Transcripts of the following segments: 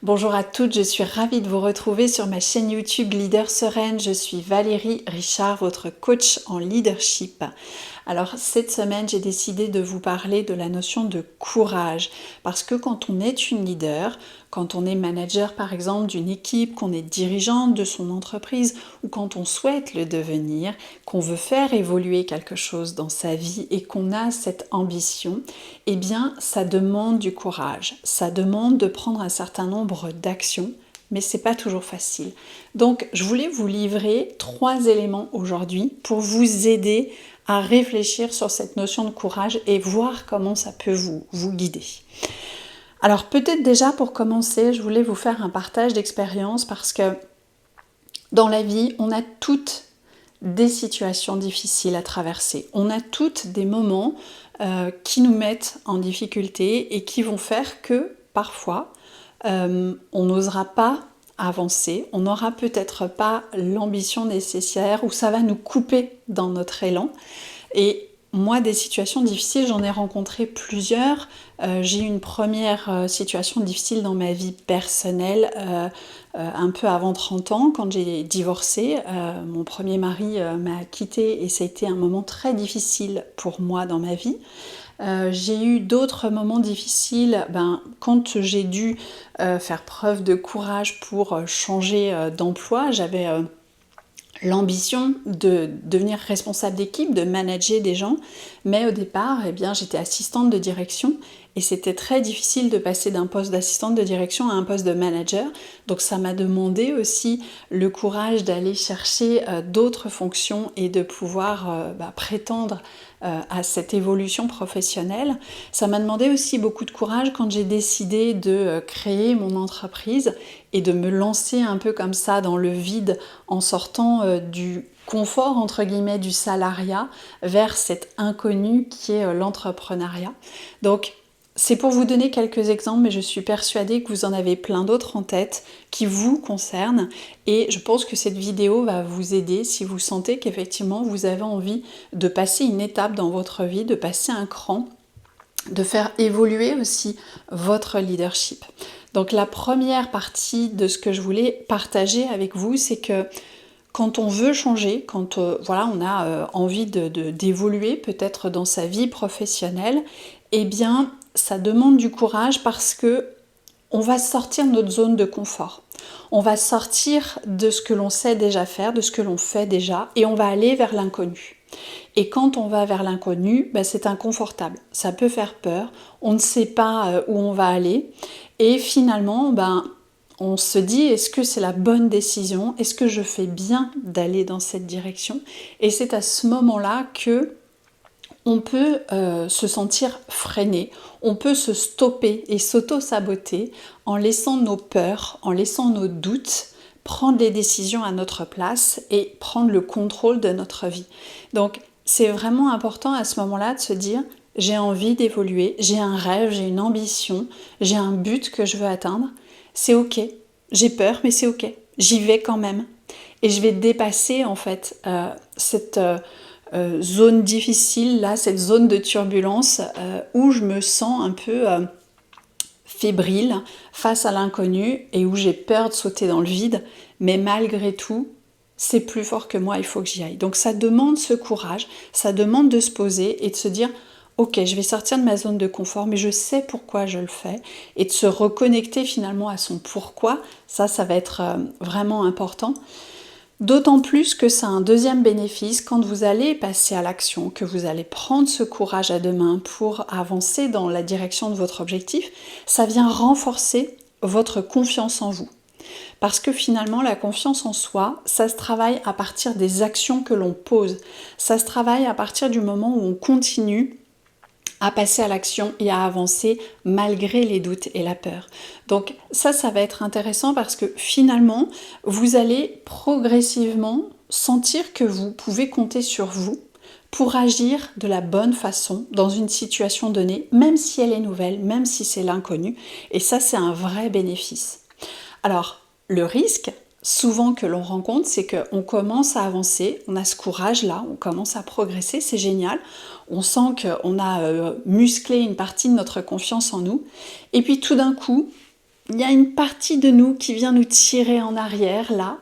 Bonjour à toutes, je suis ravie de vous retrouver sur ma chaîne YouTube Leader Sereine. Je suis Valérie Richard, votre coach en leadership. Alors cette semaine, j'ai décidé de vous parler de la notion de courage. Parce que quand on est une leader, quand on est manager par exemple d'une équipe, qu'on est dirigeante de son entreprise ou quand on souhaite le devenir, qu'on veut faire évoluer quelque chose dans sa vie et qu'on a cette ambition, eh bien ça demande du courage. Ça demande de prendre un certain nombre d'actions, mais c'est pas toujours facile. Donc je voulais vous livrer 3 éléments aujourd'hui pour vous aider à réfléchir sur cette notion de courage et voir comment ça peut vous guider. Alors peut-être déjà pour commencer, je voulais vous faire un partage d'expérience parce que dans la vie, on a toutes des situations difficiles à traverser. On a toutes des moments qui nous mettent en difficulté et qui vont faire que parfois on n'osera pas avancer, on n'aura peut-être pas l'ambition nécessaire ou ça va nous couper dans notre élan. Et moi, des situations difficiles, j'en ai rencontré plusieurs. J'ai eu une première situation difficile dans ma vie personnelle un peu avant 30 ans, quand j'ai divorcé. Mon premier mari m'a quittée et ça a été un moment très difficile pour moi dans ma vie. J'ai eu d'autres moments difficiles quand j'ai dû faire preuve de courage pour changer d'emploi. J'avais l'ambition de devenir responsable d'équipe, de manager des gens, mais au départ, j'étais assistante de direction et c'était très difficile de passer d'un poste d'assistante de direction à un poste de manager. Donc ça m'a demandé aussi le courage d'aller chercher d'autres fonctions et de pouvoir prétendre à cette évolution professionnelle. Ça m'a demandé aussi beaucoup de courage quand j'ai décidé de créer mon entreprise et de me lancer un peu comme ça dans le vide en sortant du confort entre guillemets du salariat vers cet inconnu qui est l'entrepreneuriat. Donc c'est pour vous donner quelques exemples, mais je suis persuadée que vous en avez plein d'autres en tête qui vous concernent et je pense que cette vidéo va vous aider si vous sentez qu'effectivement vous avez envie de passer une étape dans votre vie, de passer un cran, de faire évoluer aussi votre leadership. Donc la première partie de ce que je voulais partager avec vous, c'est que quand on veut changer, quand on a envie d'évoluer peut-être dans sa vie professionnelle, eh bien ça demande du courage parce que on va sortir de notre zone de confort. On va sortir de ce que l'on sait déjà faire, de ce que l'on fait déjà, et on va aller vers l'inconnu. Et quand on va vers l'inconnu, c'est inconfortable. Ça peut faire peur, on ne sait pas où on va aller, et finalement, on se dit, est-ce que c'est la bonne décision? Est-ce que je fais bien d'aller dans cette direction? Et c'est à ce moment-là que on peut se sentir freiné, on peut se stopper et s'auto-saboter en laissant nos peurs, en laissant nos doutes prendre des décisions à notre place et prendre le contrôle de notre vie. Donc c'est vraiment important à ce moment-là de se dire j'ai envie d'évoluer, j'ai un rêve, j'ai une ambition, j'ai un but que je veux atteindre. C'est ok, j'ai peur mais c'est ok, j'y vais quand même. Et je vais dépasser en fait cette zone difficile, là, cette zone de turbulence où je me sens un peu fébrile face à l'inconnu et où j'ai peur de sauter dans le vide, mais malgré tout, c'est plus fort que moi, il faut que j'y aille. Donc ça demande ce courage, ça demande de se poser et de se dire ok, je vais sortir de ma zone de confort, mais je sais pourquoi je le fais, et de se reconnecter finalement à son pourquoi, ça va être vraiment important. D'autant plus que ça a un deuxième bénéfice quand vous allez passer à l'action, que vous allez prendre ce courage à deux mains pour avancer dans la direction de votre objectif, ça vient renforcer votre confiance en vous. Parce que finalement, la confiance en soi, ça se travaille à partir des actions que l'on pose. Ça se travaille à partir du moment où on continue à passer à l'action et à avancer malgré les doutes et la peur. Donc ça va être intéressant parce que finalement, vous allez progressivement sentir que vous pouvez compter sur vous pour agir de la bonne façon dans une situation donnée, même si elle est nouvelle, même si c'est l'inconnu. Et ça, c'est un vrai bénéfice. Alors, le risque, souvent que l'on rencontre, c'est qu'on commence à avancer, on a ce courage-là, on commence à progresser, c'est génial, on sent qu'on a musclé une partie de notre confiance en nous, et puis tout d'un coup, il y a une partie de nous qui vient nous tirer en arrière là,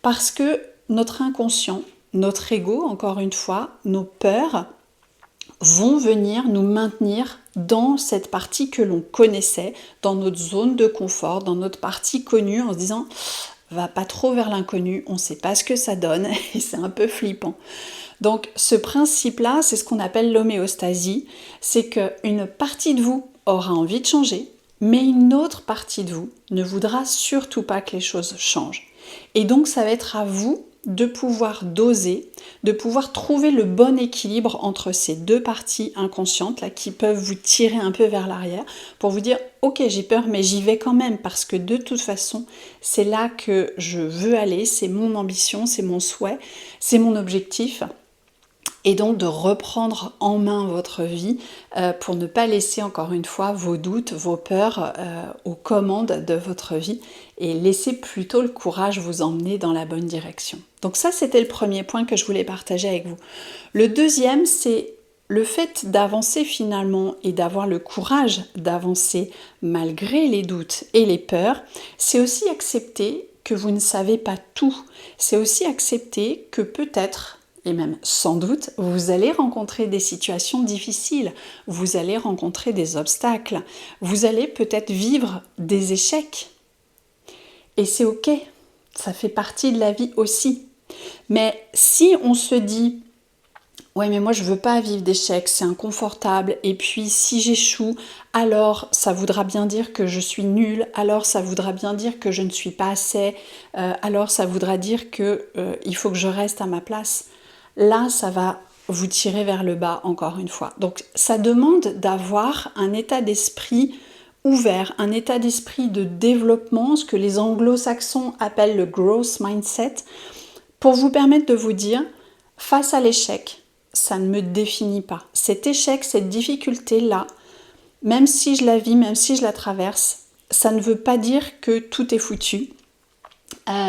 parce que notre inconscient, notre ego, encore une fois, nos peurs, vont venir nous maintenir dans cette partie que l'on connaissait, dans notre zone de confort, dans notre partie connue, en se disant va pas trop vers l'inconnu, on ne sait pas ce que ça donne et c'est un peu flippant. Donc ce principe-là, c'est ce qu'on appelle l'homéostasie, c'est qu'une partie de vous aura envie de changer, mais une autre partie de vous ne voudra surtout pas que les choses changent. Et donc ça va être à vous de pouvoir doser, de pouvoir trouver le bon équilibre entre ces deux parties inconscientes là, qui peuvent vous tirer un peu vers l'arrière pour vous dire ok, j'ai peur mais j'y vais quand même parce que de toute façon c'est là que je veux aller, c'est mon ambition, c'est mon souhait, c'est mon objectif. Et donc de reprendre en main votre vie pour ne pas laisser encore une fois vos doutes, vos peurs aux commandes de votre vie et laisser plutôt le courage vous emmener dans la bonne direction. Donc ça c'était le premier point que je voulais partager avec vous. Le deuxième c'est le fait d'avancer finalement et d'avoir le courage d'avancer malgré les doutes et les peurs, c'est aussi accepter que vous ne savez pas tout. C'est aussi accepter que peut-être et même sans doute, vous allez rencontrer des situations difficiles, vous allez rencontrer des obstacles, vous allez peut-être vivre des échecs. Et c'est ok, ça fait partie de la vie aussi. Mais si on se dit « ouais mais moi je veux pas vivre d'échecs, c'est inconfortable, et puis si j'échoue, alors ça voudra bien dire que je suis nulle, alors ça voudra bien dire que je ne suis pas assez, alors ça voudra dire qu'il faut que je reste à ma place », là, ça va vous tirer vers le bas encore une fois. Donc, ça demande d'avoir un état d'esprit ouvert, un état d'esprit de développement, ce que les anglo-saxons appellent le growth mindset, pour vous permettre de vous dire, face à l'échec, ça ne me définit pas. Cet échec, cette difficulté-là, même si je la vis, même si je la traverse, ça ne veut pas dire que tout est foutu.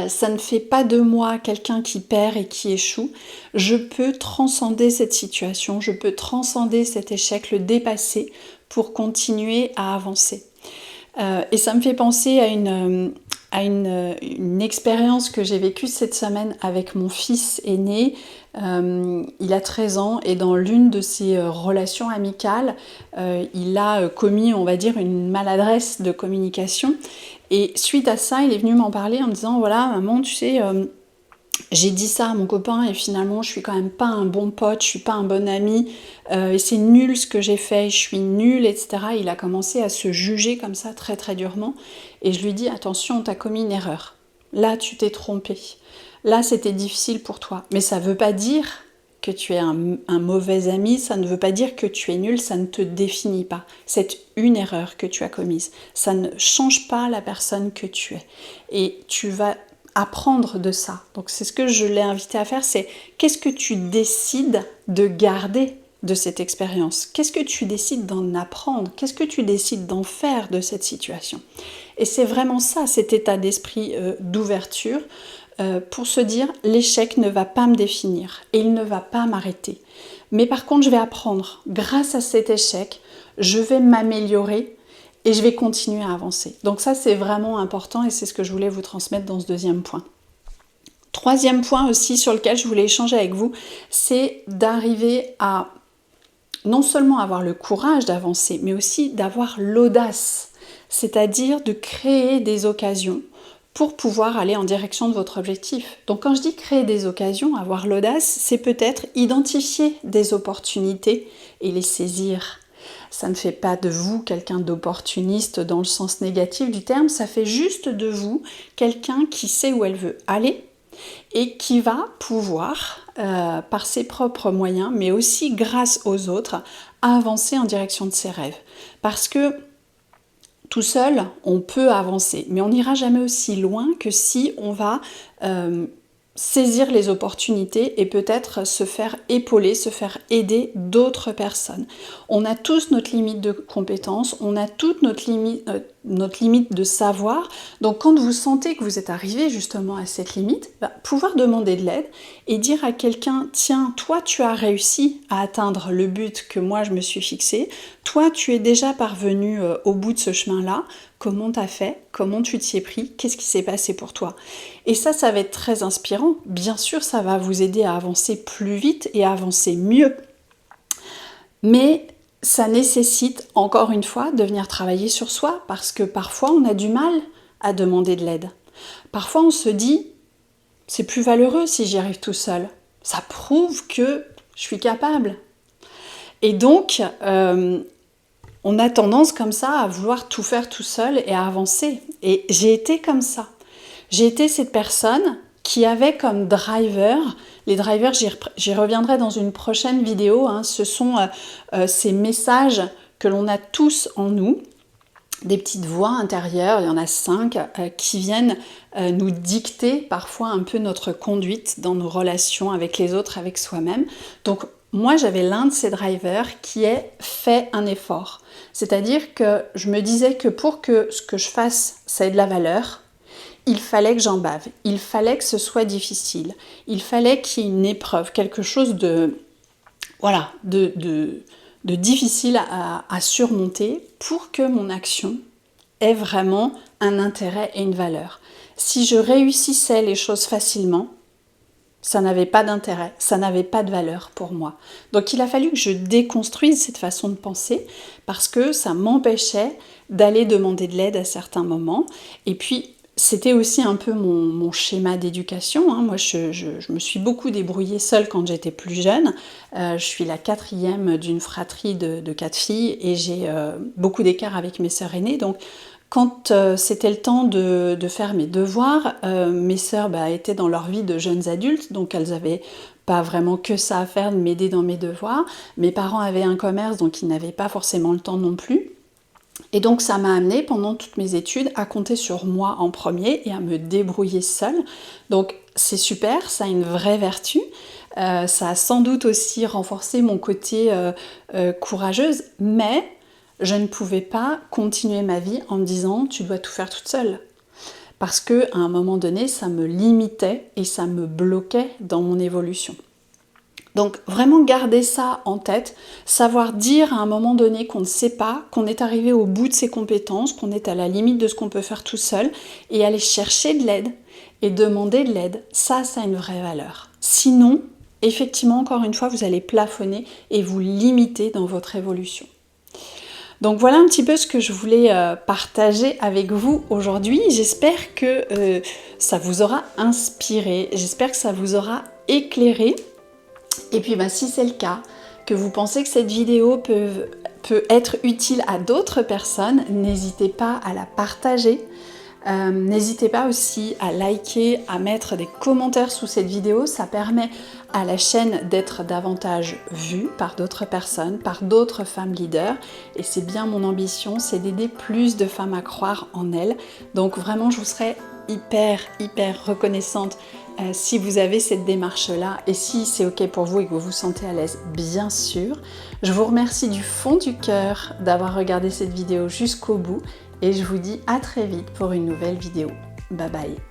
Ça ne fait pas de moi quelqu'un qui perd et qui échoue. Je peux transcender cette situation, je peux transcender cet échec, le dépasser pour continuer à avancer. Et ça me fait penser à une expérience que j'ai vécue cette semaine avec mon fils aîné. Il a 13 ans et dans l'une de ses relations amicales, il a commis, on va dire, une maladresse de communication. Et suite à ça, il est venu m'en parler en me disant « Voilà, maman, tu sais, j'ai dit ça à mon copain et finalement, je suis quand même pas un bon pote, je suis pas un bon ami, et c'est nul ce que j'ai fait, je suis nulle, etc. » Il a commencé à se juger comme ça très très durement. Et je lui dis « Attention, t'as commis une erreur. Là, tu t'es trompé. Là, c'était difficile pour toi. Mais ça veut pas dire que tu es un mauvais ami, ça ne veut pas dire que tu es nul, ça ne te définit pas. C'est une erreur que tu as commise. Ça ne change pas la personne que tu es. Et tu vas apprendre de ça. Donc c'est ce que je l'ai invité à faire, c'est qu'est-ce que tu décides de garder de cette expérience? Qu'est-ce que tu décides d'en apprendre? Qu'est-ce que tu décides d'en faire de cette situation? Et c'est vraiment ça, cet état d'esprit d'ouverture, pour se dire l'échec ne va pas me définir et il ne va pas m'arrêter. Mais par contre, je vais apprendre. Grâce à cet échec, je vais m'améliorer et je vais continuer à avancer. Donc ça, c'est vraiment important et c'est ce que je voulais vous transmettre dans ce deuxième point. Troisième point aussi sur lequel je voulais échanger avec vous, c'est d'arriver à non seulement avoir le courage d'avancer, mais aussi d'avoir l'audace, c'est-à-dire de créer des occasions pour pouvoir aller en direction de votre objectif. Donc quand je dis créer des occasions, avoir l'audace, c'est peut-être identifier des opportunités et les saisir. Ça ne fait pas de vous quelqu'un d'opportuniste dans le sens négatif du terme, ça fait juste de vous quelqu'un qui sait où elle veut aller et qui va pouvoir, par ses propres moyens, mais aussi grâce aux autres, avancer en direction de ses rêves. Parce que tout seul, on peut avancer, mais on n'ira jamais aussi loin que si on va saisir les opportunités et peut-être se faire épauler, se faire aider d'autres personnes. On a tous notre limite de compétences, on a toutes notre limite de savoir. Donc quand vous sentez que vous êtes arrivé justement à cette limite, pouvoir demander de l'aide et dire à quelqu'un, tiens, toi tu as réussi à atteindre le but que moi je me suis fixé, toi tu es déjà parvenu au bout de ce chemin-là, comment t'as fait, comment tu t'y es pris, qu'est-ce qui s'est passé pour toi? Et ça va être très inspirant. Bien sûr, ça va vous aider à avancer plus vite et à avancer mieux. Mais ça nécessite, encore une fois, de venir travailler sur soi, parce que parfois on a du mal à demander de l'aide. Parfois on se dit, c'est plus valeureux si j'y arrive tout seul. Ça prouve que je suis capable. Et donc, on a tendance comme ça à vouloir tout faire tout seul et à avancer. Et j'ai été comme ça. J'ai été cette personne qui avait comme driver, les drivers, j'y reviendrai dans une prochaine vidéo, hein, ce sont ces messages que l'on a tous en nous, des petites voix intérieures, il y en a 5, qui viennent nous dicter parfois un peu notre conduite dans nos relations avec les autres, avec soi-même. Donc moi j'avais l'un de ces drivers qui est « fait un effort ». C'est-à-dire que je me disais que pour que ce que je fasse, ça ait de la valeur, il fallait que j'en bave, il fallait que ce soit difficile, il fallait qu'il y ait une épreuve, quelque chose de, voilà, de difficile à surmonter pour que mon action ait vraiment un intérêt et une valeur. Si je réussissais les choses facilement, ça n'avait pas d'intérêt, ça n'avait pas de valeur pour moi. Donc il a fallu que je déconstruise cette façon de penser parce que ça m'empêchait d'aller demander de l'aide à certains moments. Et puis c'était aussi un peu mon schéma d'éducation. Hein. Moi, je me suis beaucoup débrouillée seule quand j'étais plus jeune. Je suis la 4e d'une fratrie de 4 filles et j'ai beaucoup d'écart avec mes sœurs aînées. Donc, quand c'était le temps de faire mes devoirs, mes sœurs étaient dans leur vie de jeunes adultes, donc elles n'avaient pas vraiment que ça à faire de m'aider dans mes devoirs. Mes parents avaient un commerce, donc ils n'avaient pas forcément le temps non plus. Et donc ça m'a amenée pendant toutes mes études à compter sur moi en premier et à me débrouiller seule. Donc c'est super, ça a une vraie vertu. Ça a sans doute aussi renforcé mon côté courageuse, mais je ne pouvais pas continuer ma vie en me disant « tu dois tout faire toute seule ». Parce qu'à un moment donné, ça me limitait et ça me bloquait dans mon évolution. Donc vraiment garder ça en tête, savoir dire à un moment donné qu'on ne sait pas, qu'on est arrivé au bout de ses compétences, qu'on est à la limite de ce qu'on peut faire tout seul, et aller chercher de l'aide et demander de l'aide, ça a une vraie valeur. Sinon, effectivement, encore une fois, vous allez plafonner et vous limiter dans votre évolution. Donc voilà un petit peu ce que je voulais partager avec vous aujourd'hui. J'espère que ça vous aura inspiré, j'espère que ça vous aura éclairé. Et puis si c'est le cas, que vous pensez que cette vidéo peut être utile à d'autres personnes, n'hésitez pas à la partager. N'hésitez pas aussi à liker, à mettre des commentaires sous cette vidéo, ça permet à la chaîne d'être davantage vue par d'autres personnes, par d'autres femmes leaders, et c'est bien mon ambition, c'est d'aider plus de femmes à croire en elles. Donc vraiment je vous serais hyper reconnaissante si vous avez cette démarche-là et si c'est ok pour vous et que vous vous sentez à l'aise, bien sûr. Je vous remercie du fond du cœur d'avoir regardé cette vidéo jusqu'au bout et je vous dis à très vite pour une nouvelle vidéo. Bye bye.